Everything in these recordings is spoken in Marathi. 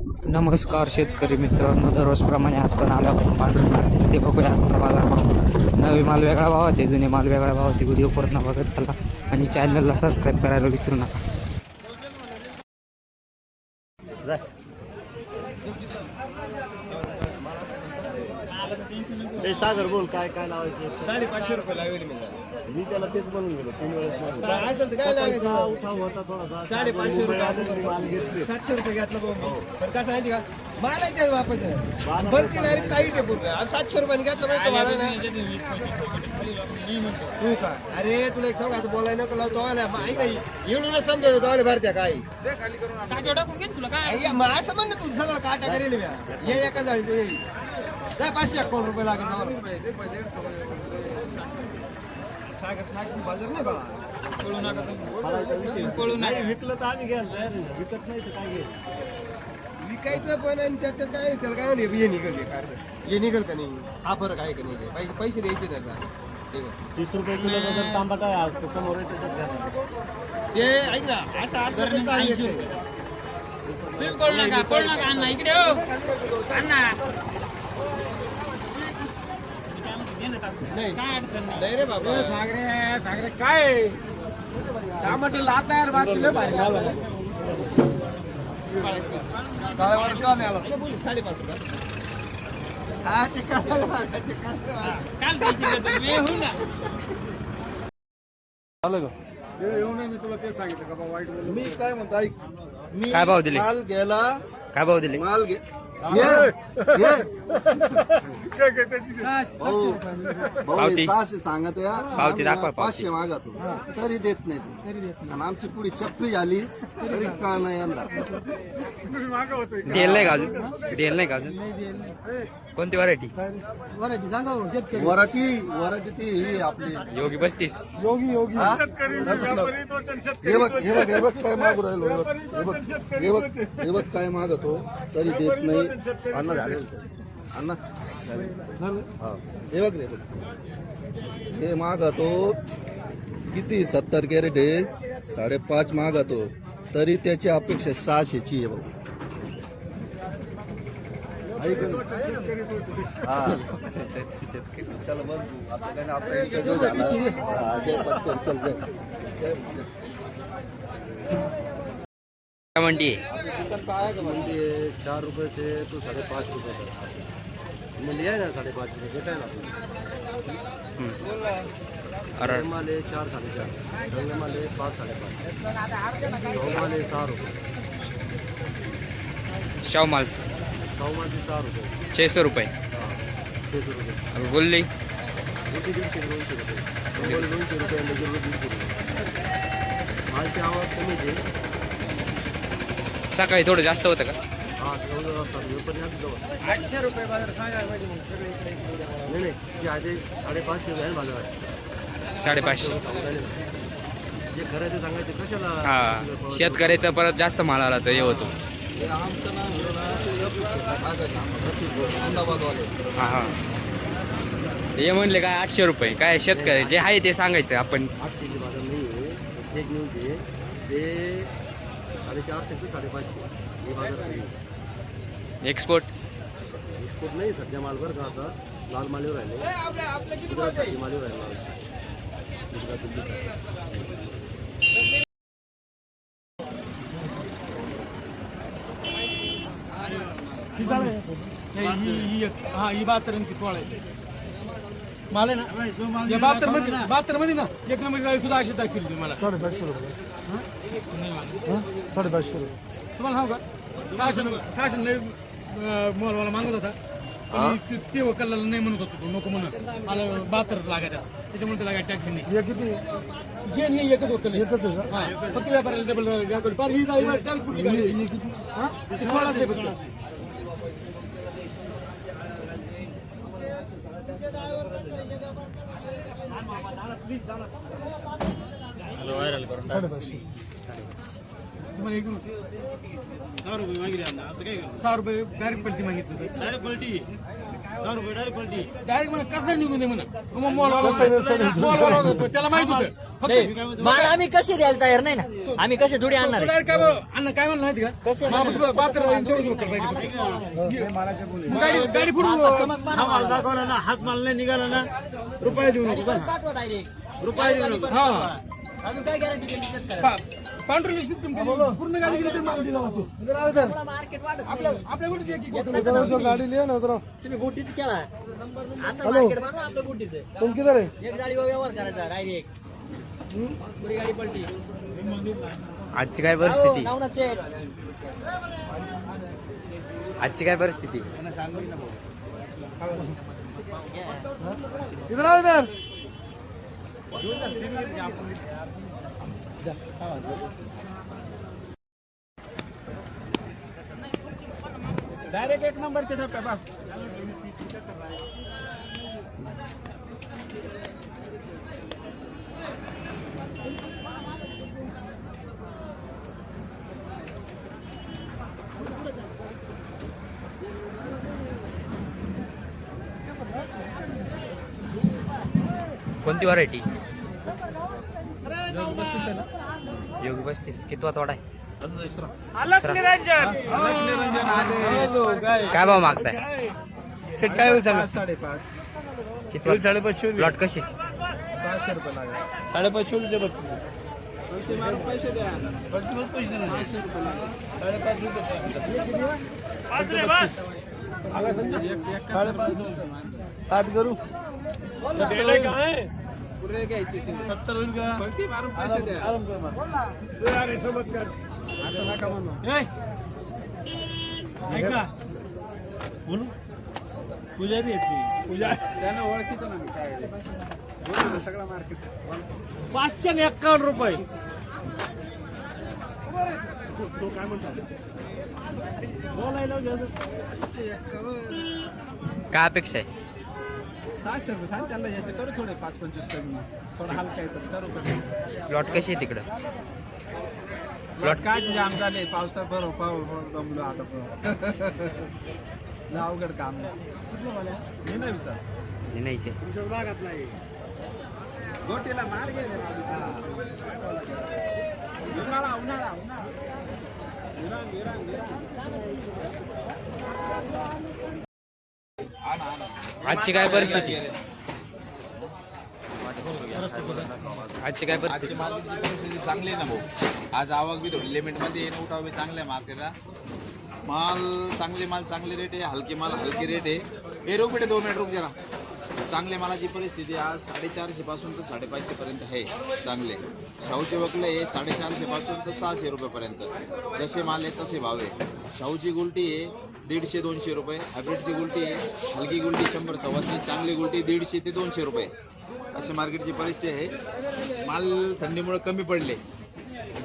नमस्कार शेतकरी मित्रांनो, दररोजप्रमाणे आज पण आलो आपण पांढरून ते बघूया आजचा बाजार भाव. नवे माल वेगळा भाव आहे, जुने माल वेगळा भाव आहे. व्हिडिओ पूर्ण बघत चला आणि चॅनलला सबस्क्राईब करायला विसरू नका. सागर बोल काय काय लावायचं. 550 रुपये लावले मी त्याला तेच बनवून गेलो 3 वेळेस काय लागायचं उठाव होता थोडासा 550 रुपये माल घेतले 700 रुपये घेतलं पण काय सांगितलं का मला त्याच वापस भरती नाही काही टेपूर आज 700 रुपयाने घेतलं माहिती मला तू का अरे तुला एक सांग आता बोलायला नको लावतो ऐक नाही एवढूनच समजत होतो भरत्या काय असं म्हण तू सगळं काटा करेल ये एका जाळी तू येईल 551 रुपये लागेल बाजार नाही बाळा विकलं तर आम्ही घ्यायला तयार आहे. विकत नाही तर काय घ्यायचं विकायचं पण आणि त्यात काय त्याला काय नाही हे निघल हे निघल का नाही हा फरक आहे का नाही पैसे द्यायचे नाही का 30 रुपये किलो जर तांबट आहे आज तर समोर आहे त्याच्यात घ्या. ते ऐक ना असं अण्णा इकडे हो अण्णा नाही रे बाबा सागरे काय टमाटर लाता यार बाकी लय भारी झालं. काय का नाही आला 5.5 रुपये हा ते काल द्यायची होईल ना. मी काय म्हणतो ऐक मी काय भाव दिले? माल घ्यायला काय भाव दिले? माल घे पावती. 600 सांगत या पावती दाखवा, पावती. 500 मागा तू तरी देत नाही तू. आणि आमची पुढी चप्पी झाली तरी का नाही यंदा डेल नाही का अजून? डेल नाही का अजून? कोणती व्हरायटी? वराठी ती ही आपली योगी 35. हा? हे बघ काय मागू राहिलो हे बघ काय मागतो तरी देत नाही. अण्णा झालेलं ते. अण्णा झालं हा हे बघ रे बघ हे मागतो किती 70 कॅरेट आहे 5.5 मागतो तरी त्याची अपेक्षा 600ची आहे बघ. हा चल बघ आता आपला इंटरव्ह्यू झाला. चल काय म्हणते? काय म्हणजे 4 रुपये से तो 5.5 रुपये म्हणजे आहे ना 5.5 रुपये काय अरे ना माले 4 4.5 रंग माले 5 5.5 माले 6 रुपये शाव माल माले 6 रुपये 600 रुपये. 600 रुपये अरे बोलली 150 200 रुपये 200 रुपये 150 रुपये मालची आवक कमी आहे. सकाळी थोडं जास्त होतं का? हा तेवढं असतात पण 800 रुपये बाजार सांगायला पाहिजे मग सगळे इकडे नाही ते आधी 550 आहे बाजार आहे 550. जे करायचं सांगायचे कशाला हा शेतकऱ्याचा परत जास्त माल आला तर हे होतो. हे आमचं नाव घेऊन अहमदाबादवाले हा हा हे म्हणले काय 800 रुपये काय शेतकरी जे आहे ते सांगायचं आपण. 800ची बाजार नाही आहे एक न्यूज आहे ते 450 ते 550 हे बाजार नाही. एक्सपोर्ट एक्सपोर्ट नाही सध्या माल बरं का आता लाल मालीवर राहिले गुजरातसाठी मालीवर राहिले गुजरात हा ही 72 ची पोळ आहे मला आहे ना या 72 मध्ये ना 1 नंबर गाडी सुद्धा अशी दाखवली तुम्हाला 550 रुपये 550 रुपये तुम्हाला सांगू का 600 मॉलवाला मागत होता पण ते वकलला नाही म्हणत होतो तो नको म्हणून मला 72 लागायचा त्याच्यामुळे त्याला काय टॅक्स नाही. हे किती हे नाही एकच वकल एकच आहे का हा फक्त व्यापाऱ्याला डबल पार ही गाडी कुठली गाडी हे किती हा ते 16 आहे फक्त. तुम्हाला एकूण 6 रुपये मागितले असं काय 6 रुपये डायरेक्ट पलटी मागितली डायरेक्ट पलटी डायरेक्ट म्हणा कसं निघून दे म्हणा मग मॉलवाला त्याला माहित होतं फक्त माल आम्ही कसे द्यायला तयार नाही ना, आम्ही कसे थोडी आणणार आहे? डायरेक्ट काय अन्न काय म्हणलं माहिती का बाजार तेवढं करायचं गाडी फुटून हा माल दाखवला ना, हाच माल नाही निघाला ना, रुपये देऊ नको बस. पाठवा डायरेक्ट. रुपये देऊ नको. हा अजून काय गॅरंटी दिली शेतकऱ्याला? पांढरी लिस्ट पूर्ण गाडी गेली तर माल दिला होतो थोडा मार्केट वाढत आपल्या कुठे गाडी लिहा ना जरा. तुम्ही गोटीच केला असं मार्केट बनवा आपलं गोटीचं. तुम किधर है? एक गाडीवर व्यवहार करायचा डायरेक्ट, पुरी गाडी पलटी. आजची काय परिस्थिती? नवनाथ शेठ आजची काय परिस्थिती? इधर आओ इधर. डायरेक्ट एक नंबरचे धप्पे बा. कोणती व्हरायटी? योगी 35. कितवा तोडा आहे? काय भाव मागताय? शेट काय होईल सांगा? 5.5. कितवा? 550 प्लॉट कशी? 600 रुपये लागेल. 550 रुपये बघ पैसे मारून पैसे द्या. पैसे देणार 600 रुपये लागेल. 7 करू पुरे घ्यायचे 70 होईल का? पैसे मारून पैसे द्या. असं नका म्हणू. ऐका बोलू पुजारी येते पूजा त्यांना ओळखीचं ना मी काय आहे. बोलू ना, सगळं मार्केट 551 रुपये. तो काय म्हणतो? काय अपेक्षा आहे? 600 रुपये सांग त्यांना, याचे करू थोडे 5-25 कमी. थोडं हलका आहे तर करू कमी. प्लॉट कशी आहे तिकडं? प्लॉट काय जाम झाले पावसा बरोबर दमलो आता. लय अवघड काम आहे. मी नाही विचार नाहीचे. तुमच्याच भागात नाही. गोटीला मार गेले उन्हाळा उन्हाळा उन्हाळा विरांग विरांग विरांग. आजची काय परिस्थिती? आजची काय परिस्थिती? चांगली आहे ना भाऊ. आज आवक बी थोडी लिमिट मध्ये उठाव बी चांगले आहे मार्केटला. माल चांगले रेट आहे. हलके माल हलके रेट आहे. हे रुक बेटे 2 मिनिट रुक जरा. चांगले मालाची परिस्थिती आज 450 पासून तर 550 पर्यंत आहे. चांगले शाहूचे वकले आहे 450 पासून तर 600 रुपयेपर्यंत. जसे माल आहे तसे भाव आहे. शाहूची गुलटी आहे 150-200 रुपये. हायब्रिडची गुलटी आहे हलकी गुलटी 100-125. चांगली गुलटी 150 ते 200 रुपये. अशी मार्केटची परिस्थिती आहे. माल थंडीमुळे कमी पडले.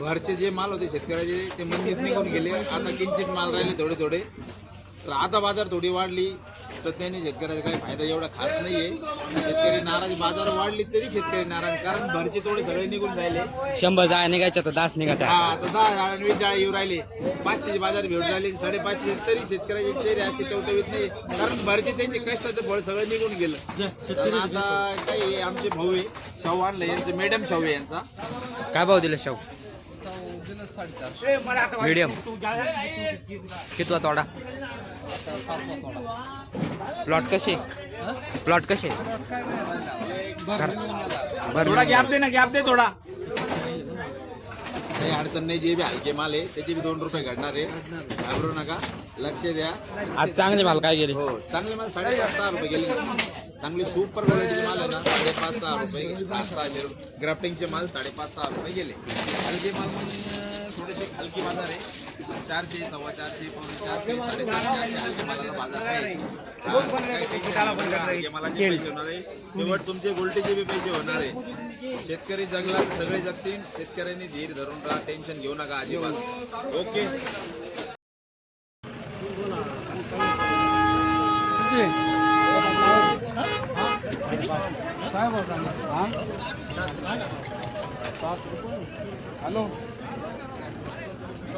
भरचे जे माल होते शेतकऱ्याचे ते मंदीत निघून गेले. आता किंचित माल राहिले थोडे थोडे. तर आता बाजार थोडी वाढली तर त्याने शेतकऱ्याचा काही फायदा एवढा खास नाहीये. शेतकरी नाराज. बाजार वाढली तरी शेतकरी नाराज, कारण भरचे थोडे सगळे निघून राहिले. 100 जाळ्या निघायच्या तर 10 निघत हा आता 10 जाळ्या 20 जाळ्या येऊ राहिले. 500 बाजार भेटून राहिले 550. तरी शेतकऱ्याचे चेहरे असे टवटवीत नाही, कारण भरचे त्यांचे कष्टाचं फळ सगळं निघून गेलं. तर आता काही आमचे भाऊ आहे शाहू आणलं, यांचे मॅडम शाहू आहे यांचा. काय भाव दिला शाहू? मीडियम. कितवा तोडा? प्लॉट कसे? प्लॉट कसे? थोडा गॅप दे ना, गॅप दे थोडा. काही अडचण नाही. जे बी हलके माल आहे त्याचे बी 2 रुपये घडणार आहे. घाबरू नका, लक्ष द्या. आज चांगले माल काय गेले? हो चांगले माल 5.5-6 रुपये गेले. चांगली सुपर क्वालिटीचे माल आहे ना 5.5-6 रुपये. 600 ग्राफ्टिंगचे माल 5.5-6 रुपये गेले. हलके माल थोडेसे हलकी बाजार आहे. 400, 450, 400, 450 हलके मालाला बाजार आहे. हलके मालाचे पैसे होणार आहे. शेवट तुमचे गोल्टीचे बी पैसे होणार आहे. शेतकरी जगला तर सगळे जगतील. शेतकऱ्यांनी धीर धरून राहा, टेन्शन घेऊ नका अजिबात. ओके. हॅलो.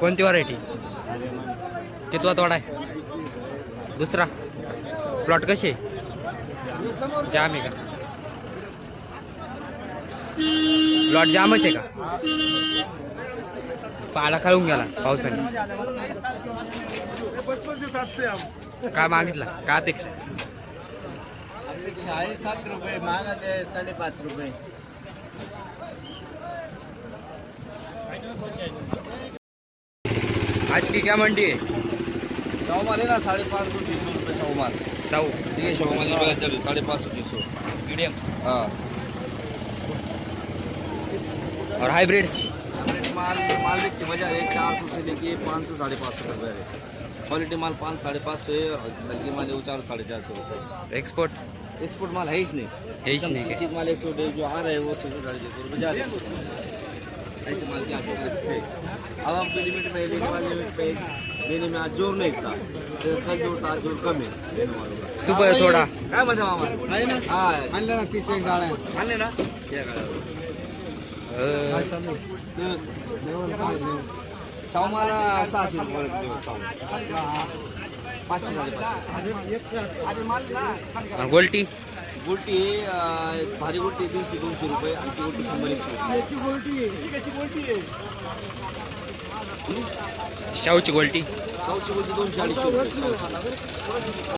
कोणती व्हरायटी? कितवा तोडा आहे? दुसरा. प्लॉट कसे जाम आहे का? प्लॉट जामच आहे का? पाला खाळून गेला पावसाने. काय मागितला का अपेक्षा? 7 रुपये मागा ते 5.5 रुपये. आज की क्या मंडी है? शाहूमाल है ना 550-600 रुपये शाहूमाल. साऊ ठीक है शाहूमाल की बाजार चल 550-600. मीडियम हाँ और हाइब्रिड माल माल देख के मजा है 400 से लेके 500-550 रुपये है. क्वालिटी माल 500-550 है और हल्की माल है वो 400-450 रुपये. एक्सपोर्ट एक्सपोर्ट माल है ही नहीं. है ही नहीं क्या? चीज माल 100 जो आ रहे हैं वो 600-650 रुपये जा रहे हैं. ऐसे माल की आपको रिस्क है. अब आपको लिमिट में लेने वाले लिमिट पे लेने में आज जोर नहीं था. तो कल जोर था, आज जोर कम है लेने वालों का. सुपर थोड़ा काय म्हणते मामा? आहे ना हाँ आणलं ना 30 एक जाळ्या आणले ना या गाड्या. काय चालू शाहूमाला 600 रुपये देऊ. शाहू 500-550. और गोल्टी गोल्टी भारी गोल्टी 200 रुपये आणि ती गोल्टी 100-100. शाहूची गोल्टी शाहूची गोल्टी 200-250 रुपये.